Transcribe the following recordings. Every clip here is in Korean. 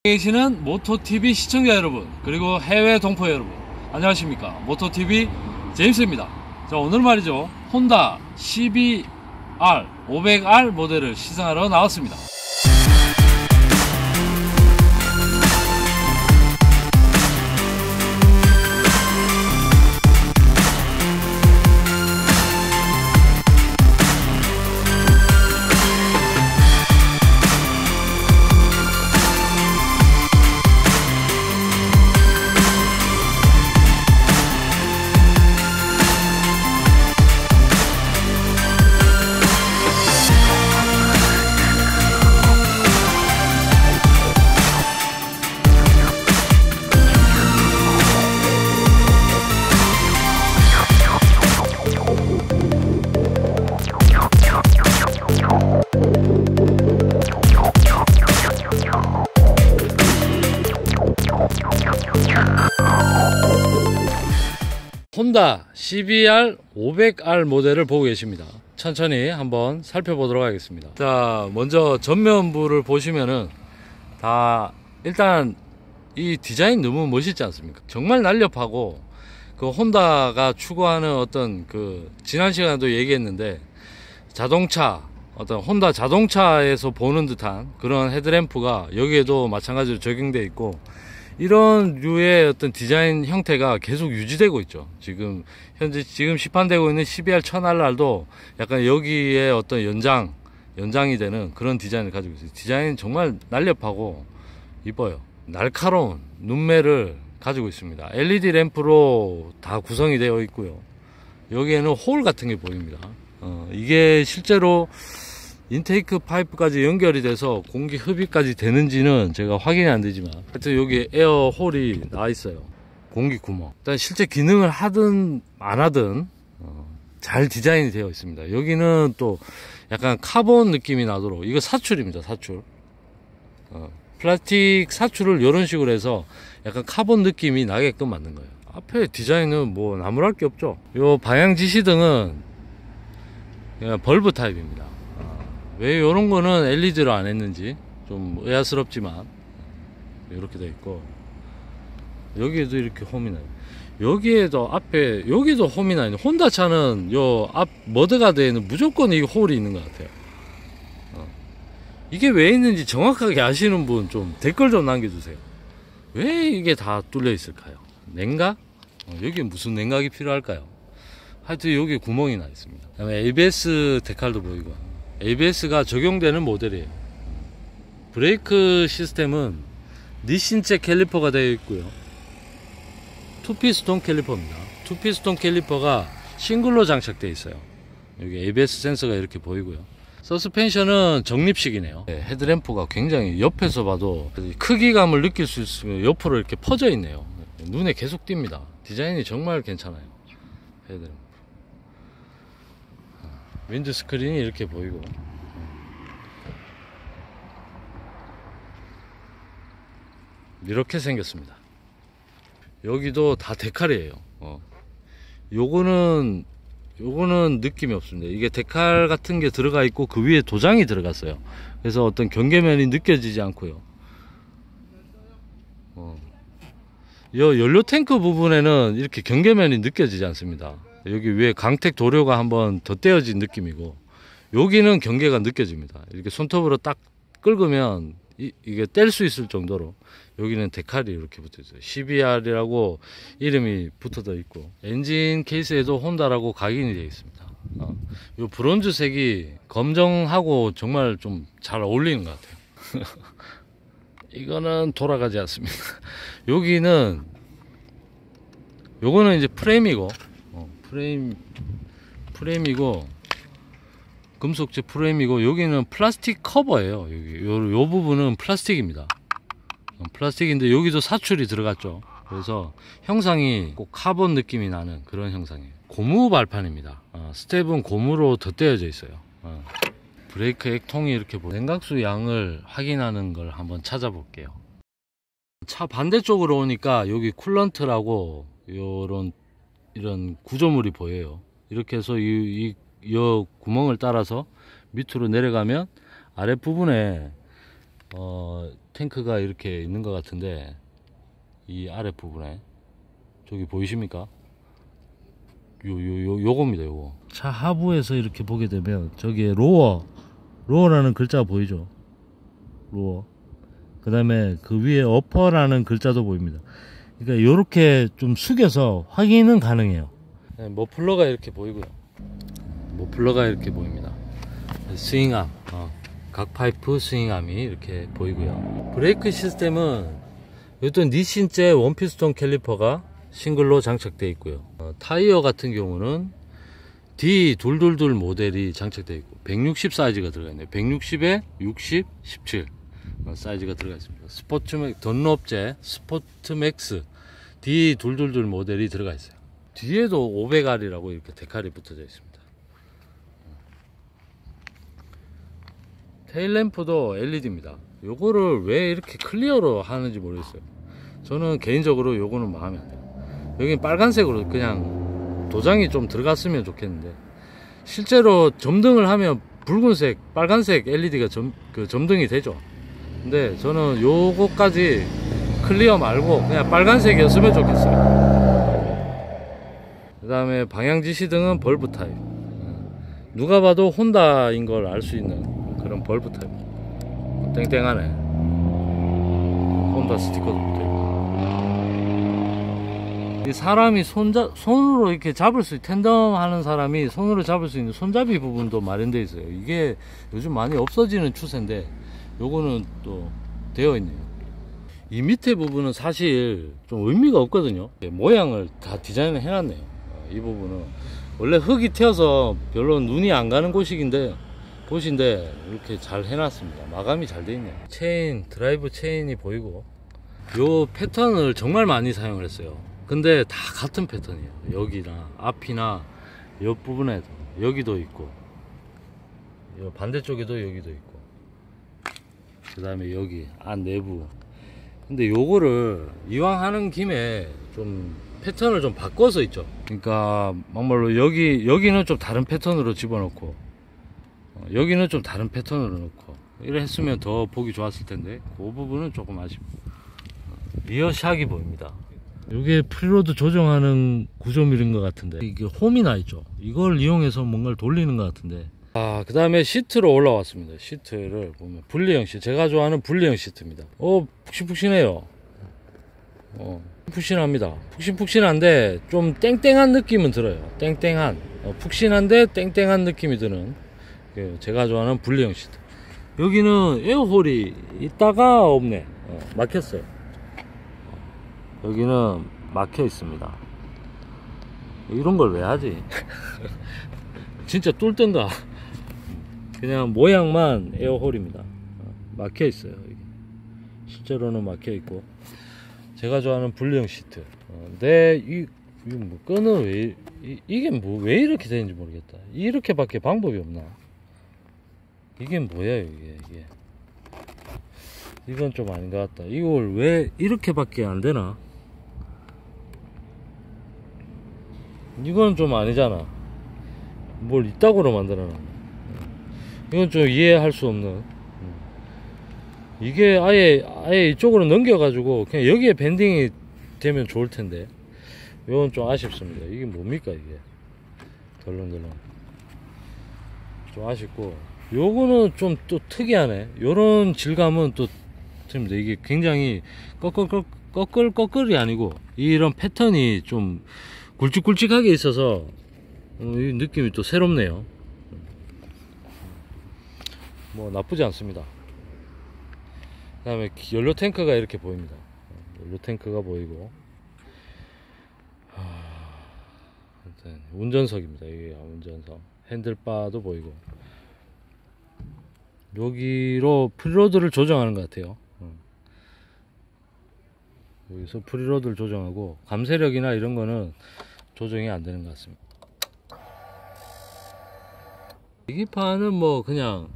계시는 모토TV 시청자 여러분, 그리고 해외 동포 여러분, 안녕하십니까. 모토TV 제임스입니다. 자, 오늘 말이죠, 혼다 CBR 500R 모델을 시승하러 나왔습니다. 혼다 CBR 500R 모델을 보고 계십니다. 천천히 한번 살펴보도록 하겠습니다. 자, 먼저 전면부를 보시면은 다 일단 이 디자인 너무 멋있지 않습니까? 정말 날렵하고, 그 혼다가 추구하는 어떤 그 지난 시간에도 얘기했는데, 자동차, 어떤 혼다 자동차에서 보는 듯한 그런 헤드램프가 여기에도 마찬가지로 적용되어 있고, 이런 류의 어떤 디자인 형태가 계속 유지되고 있죠. 현재 시판되고 있는 CBR 1000RR도 약간 여기에 어떤 연장이 되는 그런 디자인을 가지고 있어요. 디자인 정말 날렵하고 이뻐요. 날카로운 눈매를 가지고 있습니다. LED 램프로 다 구성이 되어 있고요. 여기에는 홀 같은 게 보입니다. 이게 실제로 인테이크 파이프까지 연결이 돼서 공기 흡입까지 되는지는 제가 확인이 안 되지만, 하여튼 여기 에어 홀이 나와 있어요. 공기 구멍. 일단 실제 기능을 하든 안 하든 잘 디자인이 되어 있습니다. 여기는 또 약간 카본 느낌이 나도록, 이거 사출입니다. 사출. 플라스틱 사출을 이런 식으로 해서 약간 카본 느낌이 나게끔 만든 거예요. 앞에 디자인은 뭐 나무랄 게 없죠. 요 방향 지시등은 그냥 벌브 타입입니다. 왜 이런 거는 LED로 안 했는지 좀 의아스럽지만 이렇게 돼 있고, 여기에도 이렇게 홈이 나요. 여기에도 앞에 여기도 홈이 나요. 혼다 차는 요 앞 머드가드에는 무조건 이 홀이 있는 것 같아요. 이게 왜 있는지 정확하게 아시는 분 좀 댓글 좀 남겨주세요. 왜 이게 다 뚫려 있을까요? 냉각? 여기 무슨 냉각이 필요할까요? 하여튼 여기 구멍이 나 있습니다. 그다음에 ABS 데칼도 보이고, ABS가 적용되는 모델이에요. 브레이크 시스템은 니신체 캘리퍼가 되어 있고요. 투피스톤 캘리퍼입니다. 투피스톤 캘리퍼가 싱글로 장착되어 있어요. 여기 ABS 센서가 이렇게 보이고요. 서스펜션은 적립식이네요. 헤드램프가 굉장히 옆에서 봐도 크기감을 느낄 수 있으면 옆으로 이렇게 퍼져 있네요. 눈에 계속 띕니다. 디자인이 정말 괜찮아요. 헤드램프. 윈드 스크린이 이렇게 보이고, 이렇게 생겼습니다. 여기도 다 데칼이에요. 요거는 느낌이 없습니다. 이게 데칼 같은 게 들어가 있고 그 위에 도장이 들어갔어요. 그래서 어떤 경계면이 느껴지지 않고요. 이 연료 탱크 부분에는 이렇게 경계면이 느껴지지 않습니다. 여기 위에 강택 도료가 한번 더 떼어진 느낌이고, 여기는 경계가 느껴집니다. 이렇게 손톱으로 딱 긁으면 이게 뗄 수 있을 정도로 여기는 데칼이 이렇게 붙어 있어요. CBR이라고 이름이 붙어져 있고, 엔진 케이스에도 혼다라고 각인이 되어 있습니다. 이 브론즈색이 검정하고 정말 좀 잘 어울리는 것 같아요. 이거는 돌아가지 않습니다. 요거는 이제 프레임이고, 프레임이고 금속재 프레임이고, 여기는 플라스틱 커버예요. 요 부분은 플라스틱입니다. 플라스틱인데 여기도 사출이 들어갔죠. 그래서 형상이 꼭 카본 느낌이 나는 그런 형상이에요. 고무 발판입니다. 스텝은 고무로 덧대어져 있어요. 브레이크 액통이 이렇게 냉각수 양을 확인하는 걸 한번 찾아볼게요. 차 반대쪽으로 오니까 여기 쿨런트라고 이런 구조물이 보여요. 이렇게 해서 이 구멍을 따라서 밑으로 내려가면 아랫부분에 탱크가 이렇게 있는 것 같은데, 이 아랫부분에 저기 보이십니까? 요겁니다. 요거 차 하부에서 이렇게 보게 되면 저기에 로어라는 글자가 보이죠. 로어. 그 다음에 그 위에 어퍼라는 글자도 보입니다. 그러니까 요렇게 좀 숙여서 확인은 가능해요. 네, 머플러가 이렇게 보이고요. 머플러가 이렇게 보입니다. 스윙암, 각 파이프 스윙암이 이렇게 보이고요. 브레이크 시스템은 이것도 니신제 원피스톤 캘리퍼가 싱글로 장착되어 있고요. 타이어 같은 경우는 D222 모델이 장착되어 있고 160 사이즈가 들어가 있네요. 160에 60, 17 사이즈가 들어가 있습니다. 스포츠맥 던롭제 스포트맥스 D222 모델이 들어가 있어요. 뒤에도 500R이라고 이렇게 데칼이 붙어져 있습니다. 테일램프도 LED입니다. 요거를 왜 이렇게 클리어로 하는지 모르겠어요. 저는 개인적으로 요거는 마음에 안 들어요. 여기 빨간색으로 그냥 도장이 좀 들어갔으면 좋겠는데, 실제로 점등을 하면 붉은색, 빨간색 LED가 점등이 되죠. 근데 저는 요거까지 클리어 말고 그냥 빨간색이었으면 좋겠어요. 그 다음에 방향 지시등은 벌브 타입. 누가 봐도 혼다인 걸 알 수 있는 그런 벌브 타입. 땡땡하네. 혼다 스티커도 붙어있고. 이 사람이 손으로 이렇게 잡을 수, 텐덤 하는 사람이 손으로 잡을 수 있는 손잡이 부분도 마련되어 있어요. 이게 요즘 많이 없어지는 추세인데, 요거는 또 되어 있네요. 이 밑에 부분은 사실 좀 의미가 없거든요. 모양을 다 디자인을 해놨네요. 이 부분은 원래 흙이 튀어서 별로 눈이 안 가는 곳인데 이렇게 잘 해놨습니다. 마감이 잘 돼 있네요. 드라이브 체인이 보이고, 요 패턴을 정말 많이 사용을 했어요. 근데 다 같은 패턴이에요. 여기나 앞이나 옆 부분에도 여기도 있고, 요 반대쪽에도 여기도 있고, 그 다음에 여기 안 내부. 근데 요거를 이왕 하는 김에 좀 패턴을 좀 바꿔서 있죠. 그러니까 막말로 여기는 좀 다른 패턴으로 집어넣고, 여기는 좀 다른 패턴으로 넣고, 이래 했으면 더 보기 좋았을 텐데, 그 부분은 조금 아쉽고. 리어 샥이 보입니다. 이게 프리로드 조정하는 구조물인 것 같은데, 이게 홈이 나 있죠. 이걸 이용해서 뭔가를 돌리는 것 같은데. 그 다음에 시트로 올라왔습니다. 시트를 보면 분리형 시트, 제가 좋아하는 분리형 시트입니다. 푹신푹신해요. 푹신합니다. 푹신푹신한데 좀 땡땡한 느낌은 들어요. 푹신한데 땡땡한 느낌이 드는, 제가 좋아하는 분리형 시트. 여기는 에어홀이 있다가 없네. 막혔어요. 여기는 막혀 있습니다. 이런 걸 왜 하지? 진짜 뚫던가. 그냥 모양만 에어홀입니다. 막혀 있어요. 실제로는 막혀 있고. 제가 좋아하는 분리형 시트. 뭐 끈은 이게 뭐 왜 이렇게 되는지 모르겠다. 이렇게밖에 방법이 없나? 이게 뭐야 이게. 이건 좀 아닌 것 같다. 이걸 왜 이렇게밖에 안 되나? 이건 좀 아니잖아. 뭘 이따구로 만들어놨네. 이건 좀 이해할 수 없는. 이게 아예 이쪽으로 넘겨가지고 그냥 여기에 밴딩이 되면 좋을 텐데, 이건 좀 아쉽습니다. 이게 뭡니까 이게. 덜렁덜렁 좀 아쉽고, 요거는 좀 또 특이하네. 요런 질감은 또 틀립니다. 이게 굉장히 꺼끌이 아니고 이런 패턴이 좀 굵직굵직하게 있어서 이 느낌이 또 새롭네요. 뭐 나쁘지 않습니다. 그 다음에 연료 탱크가 이렇게 보입니다. 연료 탱크가 보이고, 운전석입니다. 이게 운전석. 핸들바도 보이고, 여기로 프리로드를 조정하는 것 같아요. 여기서 프리로드를 조정하고, 감쇄력이나 이런 거는 조정이 안 되는 것 같습니다. 계기판은 뭐 그냥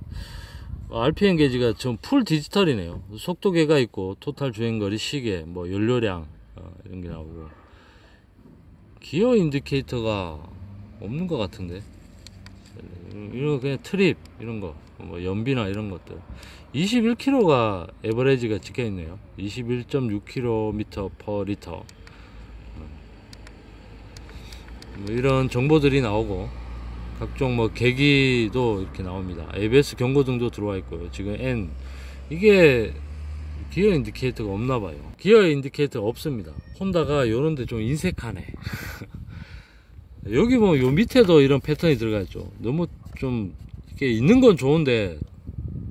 RPM 게이지가 전 풀 디지털이네요. 속도계가 있고, 토탈 주행거리, 시계, 뭐 연료량 이런 게 나오고, 기어 인디케이터가 없는 것 같은데. 이런 그냥 트립 이런 거, 뭐 연비나 이런 것들. 21km가 에버리지가 찍혀 있네요. 21.6km per 리터. 뭐 이런 정보들이 나오고, 각종 뭐 계기도 이렇게 나옵니다. ABS 경고등도 들어와 있고요. 지금 N, 이게 기어 인디케이터가 없나 봐요. 기어 인디케이터 없습니다. 혼다가 요런데 좀 인색하네. 여기 뭐 요 밑에도 이런 패턴이 들어가 있죠. 너무 좀 이렇게 있는 건 좋은데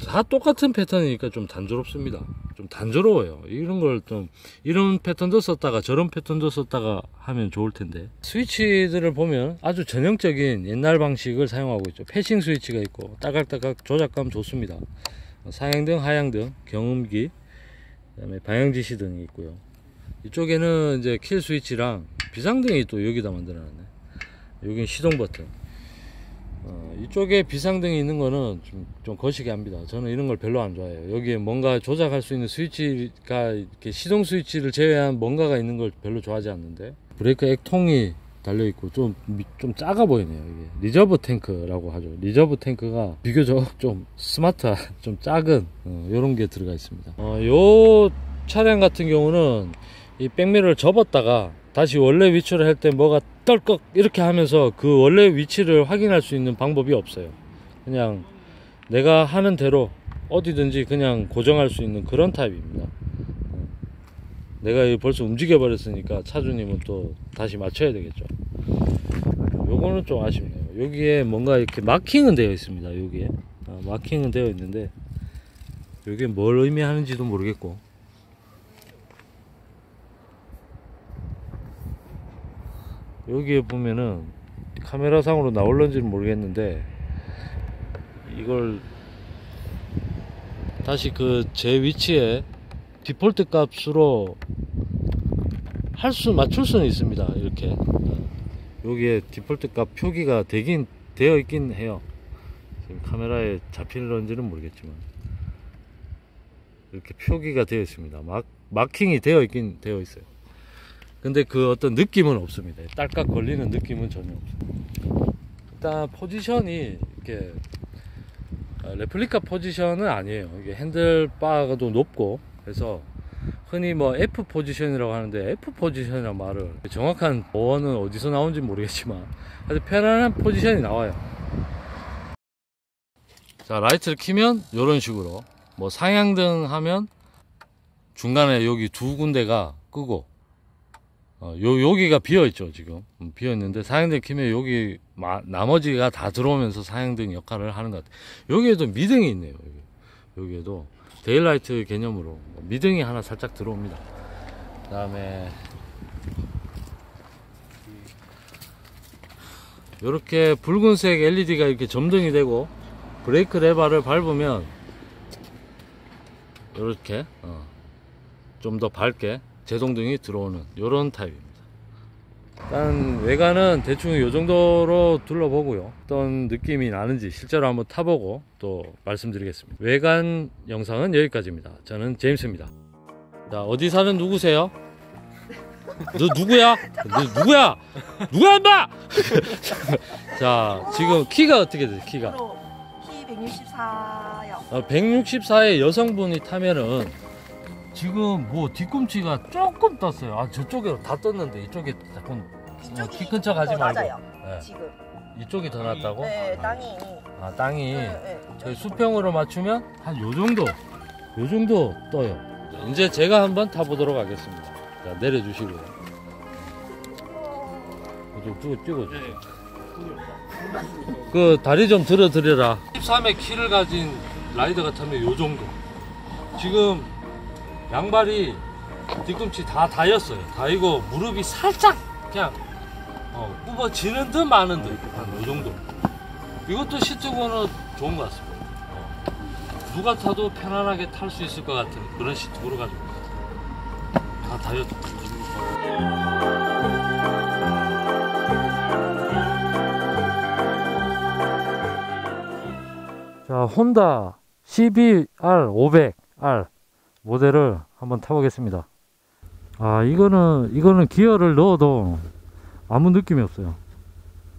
다 똑같은 패턴이니까 좀 단조롭습니다. 좀 단조로워요. 이런 걸 좀, 이런 패턴도 썼다가 저런 패턴도 썼다가 하면 좋을 텐데. 스위치들을 보면 아주 전형적인 옛날 방식을 사용하고 있죠. 패싱 스위치가 있고 따각따각 조작감 좋습니다. 상향등, 하향등, 경음기, 그다음에 방향지시 등이 있고요. 이쪽에는 이제 킬 스위치랑 비상등이 또 여기다 만들어놨네. 여기는 시동 버튼. 이쪽에 비상등이 있는 거는 좀 거시기 합니다. 저는 이런 걸 별로 안 좋아해요. 여기에 뭔가 조작할 수 있는 스위치가, 이렇게 시동 스위치를 제외한 뭔가가 있는 걸 별로 좋아하지 않는데, 브레이크 액통이 달려있고 좀 작아 보이네요. 이게 리저브 탱크라고 하죠. 리저브 탱크가 비교적 좀 스마트한, 좀 작은 요런 게 들어가 있습니다. 요 차량 같은 경우는 이 백미러를 접었다가 다시 원래 위치를 할 때 뭐가 떨컥 이렇게 하면서 그 원래 위치를 확인할 수 있는 방법이 없어요. 그냥 내가 하는 대로 어디든지 그냥 고정할 수 있는 그런 타입입니다. 내가 벌써 움직여 버렸으니까 차주님은 또 다시 맞춰야 되겠죠. 요거는 좀 아쉽네요. 여기에 뭔가 이렇게 마킹은 되어 있습니다. 여기에 마킹은 되어 있는데 이게 뭘 의미하는지도 모르겠고, 여기에 보면은 카메라 상으로 나올런지는 모르겠는데, 이걸 다시 그 제 위치에 디폴트 값으로 맞출 수는 있습니다. 이렇게 여기에 디폴트 값 표기가 되어 있긴 해요. 지금 카메라에 잡힐런지는 모르겠지만 이렇게 표기가 되어 있습니다. 마킹이 되어 있긴 되어 있어요. 근데 그 어떤 느낌은 없습니다. 딸깍 걸리는 느낌은 전혀 없어요. 일단 포지션이 이렇게 레플리카 포지션은 아니에요. 이게 핸들바도 높고, 그래서 흔히 뭐 F 포지션이라고 하는데, F 포지션이라는 말을 정확한 어원은 어디서 나온지 모르겠지만 아주 편안한 포지션이 나와요. 자, 라이트를 켜면 이런 식으로, 뭐 상향등 하면 중간에 여기 두 군데가 끄고, 여기가 비어있죠. 지금 비어있는데 상향등 켜면 여기 나머지가 다 들어오면서 상향등 역할을 하는 것 같아요. 여기에도 미등이 있네요. 여기에도 데일라이트 개념으로 미등이 하나 살짝 들어옵니다. 그 다음에 이렇게 붉은색 LED가 이렇게 점등이 되고, 브레이크 레버를 밟으면 이렇게 좀 더 밝게 제동등이 들어오는 이런 타입입니다. 일단 외관은 대충 이 정도로 둘러보고요, 어떤 느낌이 나는지 실제로 한번 타보고 또 말씀드리겠습니다. 외관 영상은 여기까지입니다. 저는 제임스입니다. 자, 어디 사는 누구세요? 너 누구야? 너 누구야? 누가 인마? 자, 지금 키가 어떻게 돼요? 키가 키 164요. 164의 여성분이 타면은 지금 뭐 뒤꿈치가 조금 떴어요. 아, 저쪽에 다 떴는데 이쪽에 자꾸 키 큰 척 하지 말고. 맞아요. 네. 지금. 이쪽이 더 낫다고? 네, 땅이. 땅이. 네. 저희 수평으로 맞추면 한 요 정도 떠요. 이제 제가 한번 타보도록 하겠습니다. 자, 내려주시고요. 좀 찍어주세요. 그 다리 좀 들어드려라. 13의 키를 가진 라이더 같으면 요 정도. 지금 양발이 뒤꿈치 다 닿였어요. 닿이고 무릎이 살짝 그냥 굽어지는 듯 마는 듯, 한 요 정도. 이것도 시트고는 좋은 것 같습니다. 누가 타도 편안하게 탈 수 있을 것 같은 그런 시트고를 가지고 있어요. 다 닿였죠. 자, 혼다 CBR500R 모델을 한번 타보겠습니다. 아, 이거는 기어를 넣어도 아무 느낌이 없어요.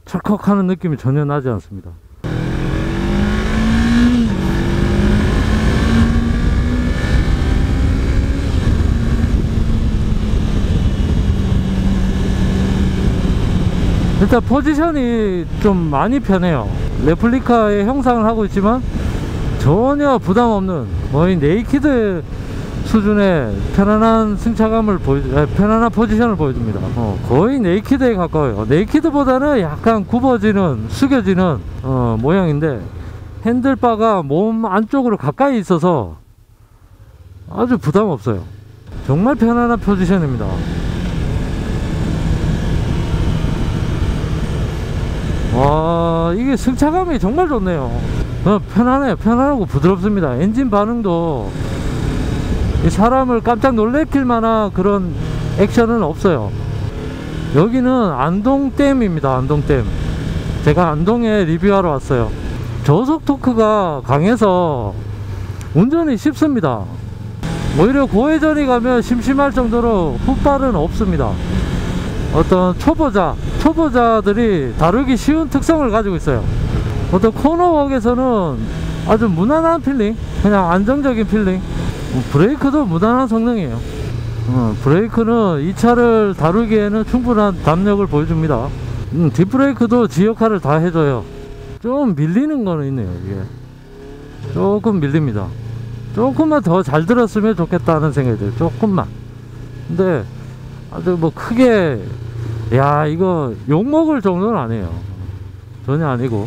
철컥 하는 느낌이 전혀 나지 않습니다. 일단 포지션이 좀 많이 편해요. 레플리카의 형상을 하고 있지만 전혀 부담 없는 거의 네이키드 수준의 편안한 승차감을 편안한 포지션을 보여줍니다. 거의 네이키드에 가까워요. 네이키드보다는 약간 굽어지는, 숙여지는 모양인데, 핸들바가 몸 안쪽으로 가까이 있어서 아주 부담 없어요. 정말 편안한 포지션입니다. 와, 이게 승차감이 정말 좋네요. 편안해요. 편안하고 부드럽습니다. 엔진 반응도 사람을 깜짝 놀래킬 만한 그런 액션은 없어요. 여기는 안동댐입니다. 안동댐. 제가 안동에 리뷰하러 왔어요. 저속 토크가 강해서 운전이 쉽습니다. 오히려 고회전이 가면 심심할 정도로 훅발은 없습니다. 어떤 초보자들이 다루기 쉬운 특성을 가지고 있어요. 어떤 코너웍에서는 아주 무난한 필링, 그냥 안정적인 필링. 브레이크도 무난한 성능이에요. 브레이크는 이 차를 다루기에는 충분한 담력을 보여줍니다. 뒷브레이크도 지 역할을 다 해줘요. 좀 밀리는 거는 있네요. 이게 조금 밀립니다. 조금만 더 잘 들었으면 좋겠다는 생각이 들어요. 조금만. 근데 아주 뭐 크게 야 이거 욕먹을 정도는 아니에요. 전혀 아니고,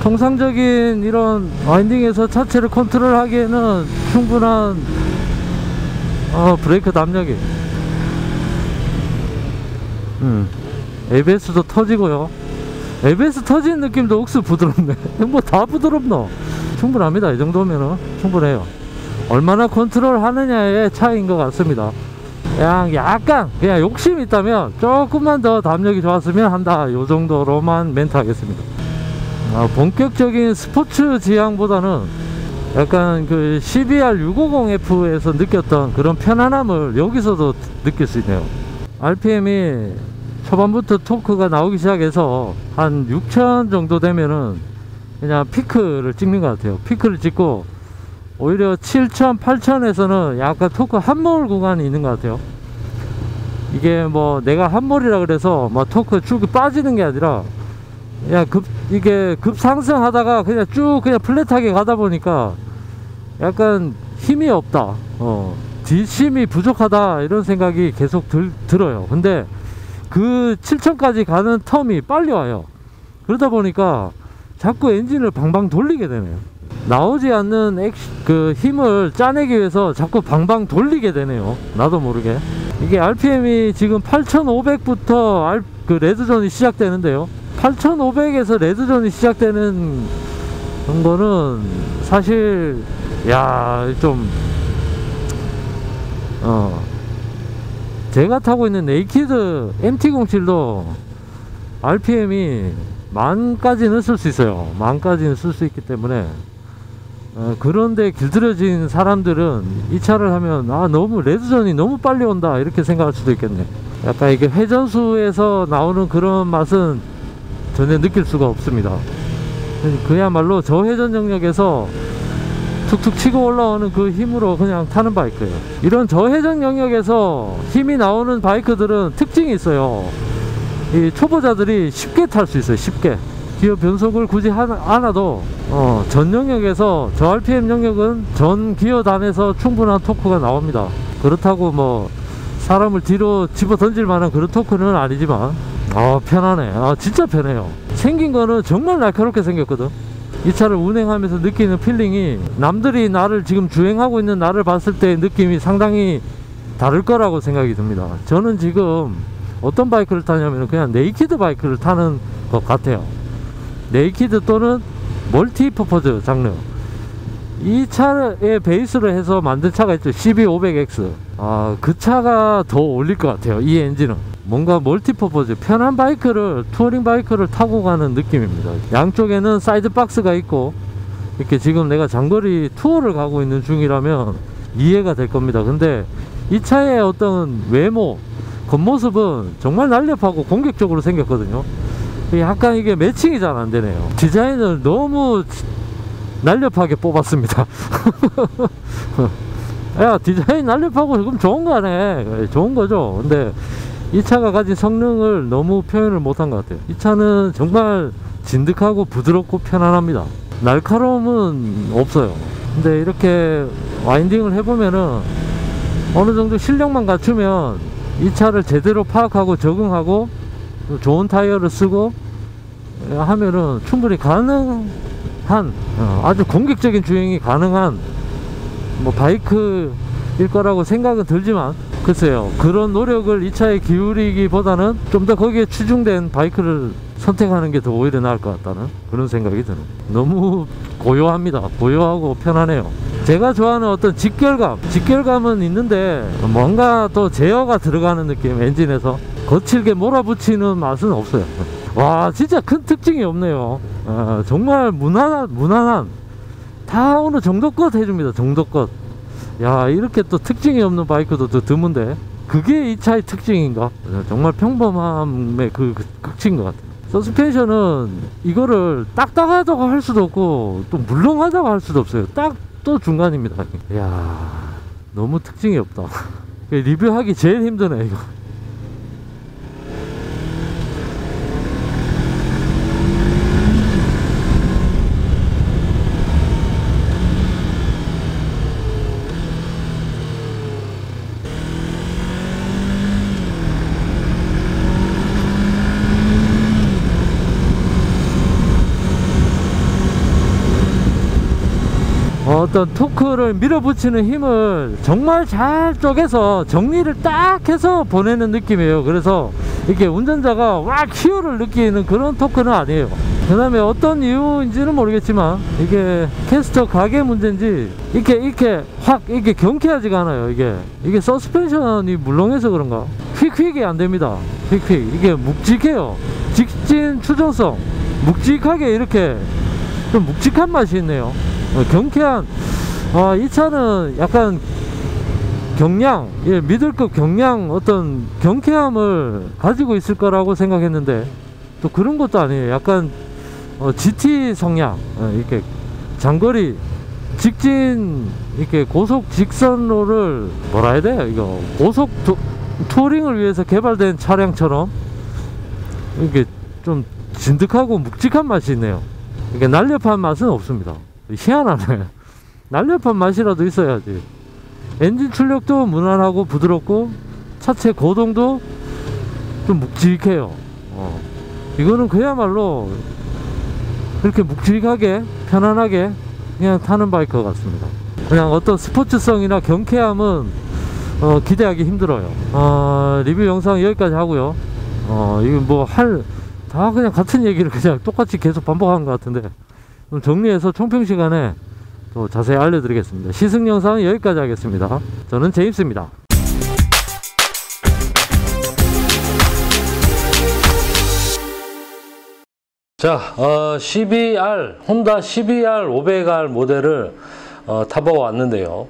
통상적인 이런 와인딩에서 차체를 컨트롤하기에는 충분한 브레이크 담력이. ABS도 터지고요. ABS 터지는 느낌도 억수 부드럽네. 뭐 다 부드럽노. 충분합니다. 이 정도면은 충분해요. 얼마나 컨트롤 하느냐의 차이인 것 같습니다. 약간 그냥 욕심이 있다면 조금만 더 담력이 좋았으면 한다, 요 정도로만 멘트 하겠습니다. 본격적인 스포츠 지향보다는 약간 그 CBR650F에서 느꼈던 그런 편안함을 여기서도 느낄 수 있네요. RPM이 초반부터 토크가 나오기 시작해서 한 6000 정도 되면은 그냥 피크를 찍는 것 같아요. 피크를 찍고 오히려 7000, 8000에서는 약간 토크 함몰 구간이 있는 것 같아요. 이게 뭐 내가 함몰이라 그래서 뭐 토크 쭉 빠지는 게 아니라 그냥 이게 급상승하다가 그냥 쭉 그냥 플랫하게 가다 보니까 약간 힘이 없다, 뒷심이 부족하다, 이런 생각이 계속 들어요. 근데 그 7000까지 가는 텀이 빨리 와요. 그러다 보니까 자꾸 엔진을 방방 돌리게 되네요. 나오지 않는 그 힘을 짜내기 위해서 자꾸 방방 돌리게 되네요. 나도 모르게. 이게 RPM이 지금 8500부터 그 레드존이 시작되는데요. 8500에서 레드존이 시작되는 거는 사실 좀 제가 타고 있는 네이키드 MT-07도 RPM이 10,000까지는 쓸 수 있어요. 10,000까지는 쓸 수 있기 때문에 그런데 길들여진 사람들은 이 차를 하면 너무 레드존이 너무 빨리 온다, 이렇게 생각할 수도 있겠네. 약간 이게 회전수에서 나오는 그런 맛은 전혀 느낄 수가 없습니다. 그야말로 저회전 영역에서 툭툭 치고 올라오는 그 힘으로 그냥 타는 바이크예요. 이런 저회전 영역에서 힘이 나오는 바이크들은 특징이 있어요. 이 초보자들이 쉽게 탈 수 있어요. 쉽게. 기어 변속을 굳이 않아도 전 영역에서, 저 RPM 영역은 전 기어단에서 충분한 토크가 나옵니다. 그렇다고 뭐 사람을 뒤로 집어 던질 만한 그런 토크는 아니지만 편하네. 진짜 편해요. 생긴 거는 정말 날카롭게 생겼거든. 이 차를 운행하면서 느끼는 필링이 남들이 나를 지금 주행하고 있는 나를 봤을 때의 느낌이 상당히 다를 거라고 생각이 듭니다. 저는 지금 어떤 바이크를 타냐면 그냥 네이키드 바이크를 타는 것 같아요. 네이키드 또는 멀티퍼포즈 장르. 이 차의 베이스로 해서 만든 차가 있죠. CB500X. 그 차가 더 어울릴 것 같아요. 이 엔진은 뭔가 멀티퍼포즈, 편한 바이크를, 투어링 바이크를 타고 가는 느낌입니다. 양쪽에는 사이드 박스가 있고, 이렇게 지금 내가 장거리 투어를 가고 있는 중이라면 이해가 될 겁니다. 근데 이 차의 어떤 외모, 겉모습은 정말 날렵하고 공격적으로 생겼거든요. 약간 이게 매칭이 잘 안 되네요. 디자인을 너무 날렵하게 뽑았습니다. 야, 디자인 날렵하고 지금 좋은 거네. 좋은 거죠. 근데 이 차가 가진 성능을 너무 표현을 못한 것 같아요. 이 차는 정말 진득하고 부드럽고 편안합니다. 날카로움은 없어요. 근데 이렇게 와인딩을 해보면은 어느 정도 실력만 갖추면 이 차를 제대로 파악하고 적응하고 좋은 타이어를 쓰고 하면은 충분히 가능한 아주 공격적인 주행이 가능한 뭐 바이크일 거라고 생각은 들지만, 글쎄요, 그런 노력을 이 차에 기울이기보다는 좀 더 거기에 치중된 바이크를 선택하는 게 더 오히려 나을 것 같다는 그런 생각이 드는. 너무 고요합니다. 고요하고 편하네요. 제가 좋아하는 어떤 직결감은 있는데 뭔가 또 제어가 들어가는 느낌, 엔진에서 거칠게 몰아붙이는 맛은 없어요. 와, 진짜 큰 특징이 없네요. 정말 무난한 다 어느 정도껏 해줍니다. 정도껏. 야, 이렇게 또 특징이 없는 바이크도 더 드문데 그게 이 차의 특징인가? 정말 평범함의 그 극치인 것 같아요. 서스펜션은 이거를 딱딱하다고 할 수도 없고 또 물렁하다고 할 수도 없어요. 딱 또 중간입니다. 이야, 너무 특징이 없다. 리뷰하기 제일 힘드네 이거. 어떤 토크를 밀어붙이는 힘을 정말 잘 쪼개서 정리를 딱 해서 보내는 느낌이에요. 그래서 이렇게 운전자가 와 키어를 느끼는 그런 토크는 아니에요. 그 다음에 어떤 이유인지는 모르겠지만 이게 캐스터 가게 문제인지 이렇게 확 이렇게 경쾌하지가 않아요. 이게 서스펜션이 물렁해서 그런가 휙휙이 안 됩니다. 휙휙 이게 묵직해요. 직진 추정성 묵직하게 이렇게 좀 묵직한 맛이 있네요. 경쾌한, 이 차는 약간 경량, 미들급 경량 어떤 경쾌함을 가지고 있을 거라고 생각했는데 또 그런 것도 아니에요. 약간 GT 성향, 이렇게 장거리 직진 이렇게 고속 직선로를 뭐라 해야 돼요? 이거 고속 투어링을 위해서 개발된 차량처럼 이렇게 좀 진득하고 묵직한 맛이 있네요. 이게 날렵한 맛은 없습니다. 희한하네. 날렵한 맛이라도 있어야지. 엔진 출력도 무난하고 부드럽고 차체 고동도 좀 묵직해요. 이거는 그야말로 그렇게 묵직하게 편안하게 그냥 타는 바이크 같습니다. 그냥 어떤 스포츠성이나 경쾌함은 기대하기 힘들어요. 리뷰 영상 여기까지 하고요. 이거 뭐 다 그냥 같은 얘기를 그냥 똑같이 계속 반복하는 것 같은데 정리해서 총평시간에 또 자세히 알려드리겠습니다. 시승 영상은 여기까지 하겠습니다. 저는 제임스입니다. 자, 혼다 CBR 500R 모델을 타보고 왔는데요.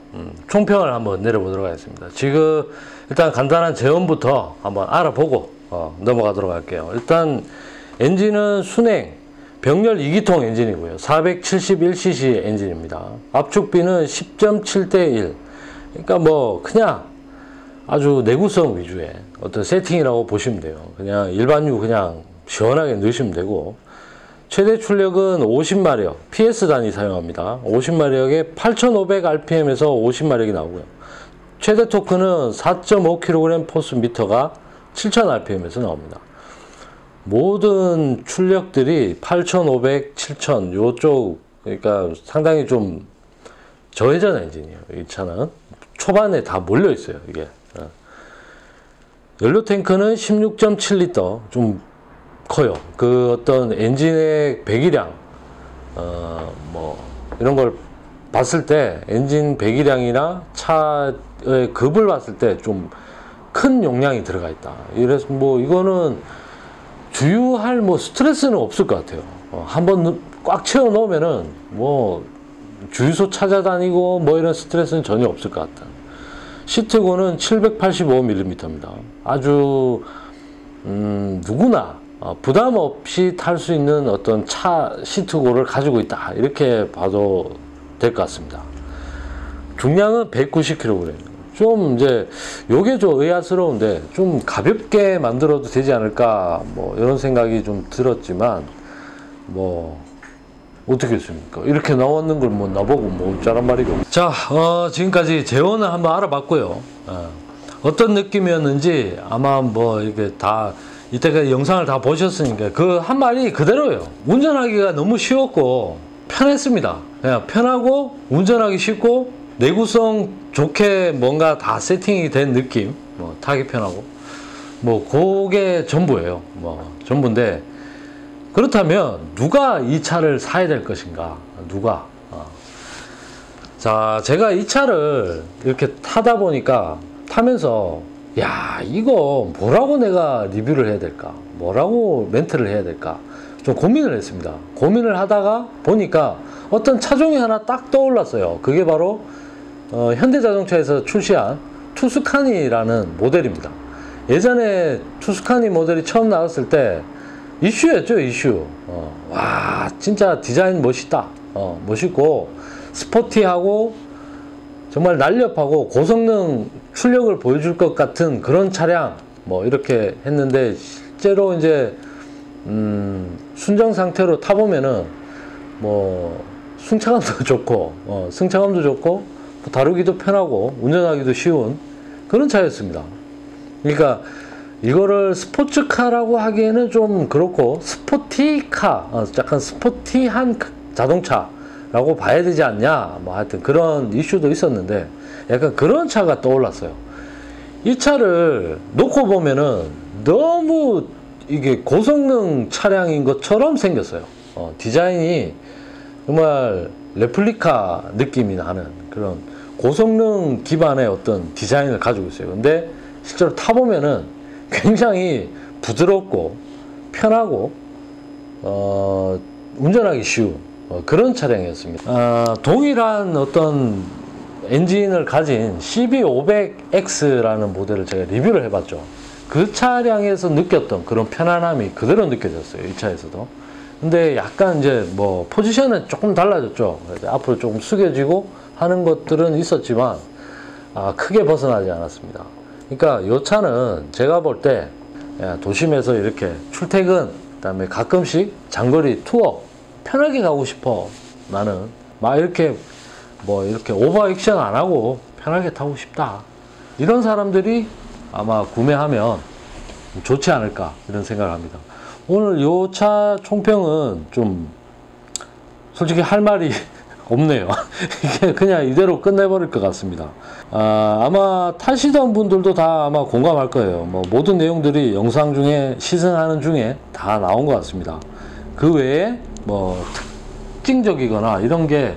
총평을 한번 내려보도록 하겠습니다. 지금 일단 간단한 제원부터 한번 알아보고 넘어가도록 할게요. 일단 엔진은 순행 병렬 2기통 엔진이고요. 471cc 엔진입니다. 압축비는 10.7대 1. 그러니까 뭐 그냥 아주 내구성 위주의 어떤 세팅이라고 보시면 돼요. 그냥 일반유 그냥 시원하게 넣으시면 되고, 최대 출력은 50마력 PS 단위 사용합니다. 50마력에 8500rpm에서 50마력이 나오고요. 최대 토크는 4.5kg 포스 미터가 7000rpm에서 나옵니다. 모든 출력들이 8500, 7000 요쪽, 그러니까 상당히 좀 저회전 엔진이에요. 이 차는 초반에 다 몰려 있어요. 이게 연료 탱크는 16.7리터, 좀 커요. 그 어떤 엔진의 배기량, 뭐 이런 걸 봤을 때 엔진 배기량이나 차의 급을 봤을 때 좀 큰 용량이 들어가 있다. 이래서 뭐 이거는 주유할 뭐 스트레스는 없을 것 같아요. 한번 꽉 채워 놓으면은 뭐 주유소 찾아다니고 뭐 이런 스트레스는 전혀 없을 것 같다. 시트고는 785mm입니다. 아주 누구나 부담 없이 탈 수 있는 어떤 차 시트고를 가지고 있다, 이렇게 봐도 될 것 같습니다. 중량은 190kg, 좀 이제 요게 좀 의아스러운데 좀 가볍게 만들어도 되지 않을까 뭐 이런 생각이 좀 들었지만 뭐 어떻게 했습니까? 이렇게 나왔는 걸 뭐 나보고 뭐 어쩌란 말이고. 자, 지금까지 제원을 한번 알아봤고요. 어떤 느낌이었는지 아마 뭐 이게 다 이때까지 영상을 다 보셨으니까 그 한 말이 그대로예요. 운전하기가 너무 쉬웠고 편했습니다. 그냥 편하고 운전하기 쉽고 내구성 좋게 뭔가 다 세팅이 된 느낌, 뭐 타기 편하고 뭐 그게 전부예요. 뭐 전부인데 그렇다면 누가 이 차를 사야 될 것인가? 누가? 자, 제가 이 차를 이렇게 타다 보니까 타면서 야, 이거 뭐라고 내가 리뷰를 해야 될까? 뭐라고 멘트를 해야 될까? 좀 고민을 했습니다. 고민을 하다가 보니까 어떤 차종이 하나 딱 떠올랐어요. 그게 바로 현대자동차에서 출시한 투스카니라는 모델입니다. 예전에 투스카니 모델이 처음 나왔을 때 이슈였죠, 이슈. 와, 진짜 디자인 멋있다. 멋있고 스포티하고 정말 날렵하고 고성능 출력을 보여줄 것 같은 그런 차량 뭐 이렇게 했는데 실제로 이제 순정 상태로 타보면은 뭐 승차감도 좋고 승차감도 좋고 다루기도 편하고 운전하기도 쉬운 그런 차였습니다. 그러니까 이거를 스포츠카라고 하기에는 좀 그렇고 스포티카, 약간 스포티한 자동차라고 봐야 되지 않냐, 뭐 하여튼 그런 이슈도 있었는데 약간 그런 차가 떠올랐어요. 이 차를 놓고 보면은 너무 이게 고성능 차량인 것처럼 생겼어요. 디자인이 정말 레플리카 느낌이 나는 그런 고성능 기반의 어떤 디자인을 가지고 있어요. 근데 실제로 타보면은 굉장히 부드럽고 편하고 운전하기 쉬운 그런 차량이었습니다. 동일한 어떤 엔진을 가진 CB500X라는 모델을 제가 리뷰를 해봤죠. 그 차량에서 느꼈던 그런 편안함이 그대로 느껴졌어요. 이 차에서도. 근데 약간 이제 뭐 포지션은 조금 달라졌죠. 앞으로 조금 숙여지고 하는 것들은 있었지만 크게 벗어나지 않았습니다. 그러니까 이 차는 제가 볼 때 도심에서 이렇게 출퇴근, 그다음에 가끔씩 장거리 투어 편하게 가고 싶어. 나는 막 이렇게 뭐 이렇게 오버 액션 안 하고 편하게 타고 싶다. 이런 사람들이 아마 구매하면 좋지 않을까 이런 생각을 합니다. 오늘 이 차 총평은 좀 솔직히 할 말이 없네요. 이게 그냥 이대로 끝내버릴 것 같습니다. 아마 타시던 분들도 다 아마 공감할 거예요. 뭐 모든 내용들이 영상 중에 시승하는 중에 다 나온 것 같습니다. 그 외에 뭐 특징적이거나 이런 게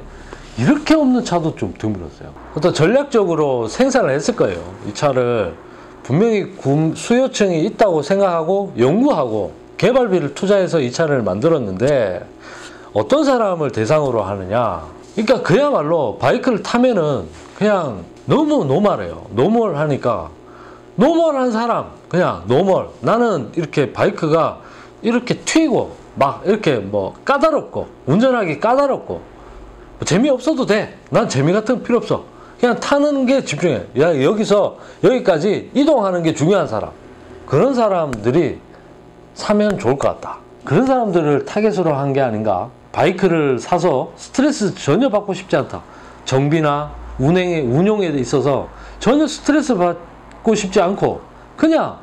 이렇게 없는 차도 좀 드물었어요. 어떤 전략적으로 생산을 했을 거예요. 이 차를 분명히 수요층이 있다고 생각하고 연구하고 개발비를 투자해서 이 차를 만들었는데 어떤 사람을 대상으로 하느냐. 그러니까 그야말로 바이크를 타면은 그냥 너무 노멀해요. 노멀하니까 노멀한 사람 그냥 노멀. 나는 이렇게 바이크가 이렇게 튀고 막 이렇게 뭐 까다롭고 운전하기 까다롭고 뭐 재미없어도 돼. 난 재미 같은 거 필요 없어. 그냥 타는 게 집중해. 야, 여기서 여기까지 이동하는 게 중요한 사람. 그런 사람들이 사면 좋을 것 같다. 그런 사람들을 타겟으로 한 게 아닌가. 바이크를 사서 스트레스 전혀 받고 싶지 않다. 정비나 운용에 있어서 전혀 스트레스 받고 싶지 않고 그냥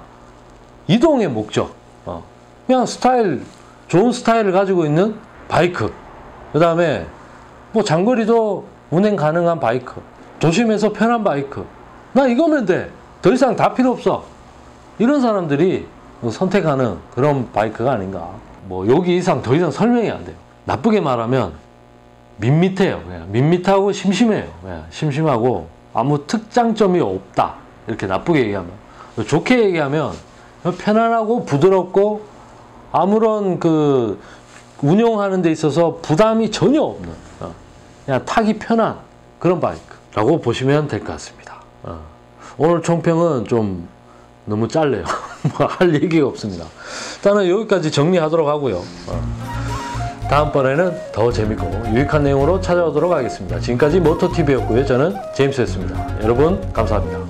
이동의 목적. 그냥 좋은 스타일을 가지고 있는 바이크. 그 다음에 뭐 장거리도 운행 가능한 바이크. 도심에서 편한 바이크. 나 이거면 돼. 더 이상 다 필요 없어. 이런 사람들이 선택하는 그런 바이크가 아닌가. 뭐 여기 이상 더 이상 설명이 안 돼요. 나쁘게 말하면 밋밋해요. 그냥 밋밋하고 심심해요. 그냥 심심하고 아무 특장점이 없다. 이렇게 나쁘게 얘기하면. 좋게 얘기하면 편안하고 부드럽고 아무런 그 운용하는 데 있어서 부담이 전혀 없는 그냥 타기 편한 그런 바이크라고 보시면 될 것 같습니다. 오늘 총평은 좀 너무 짧네요. 뭐 할 얘기가 없습니다. 일단은 여기까지 정리하도록 하고요. 다음번에는 더 재밌고 유익한 내용으로 찾아오도록 하겠습니다. 지금까지 모토TV였고요. 저는 제임스였습니다. 여러분 감사합니다.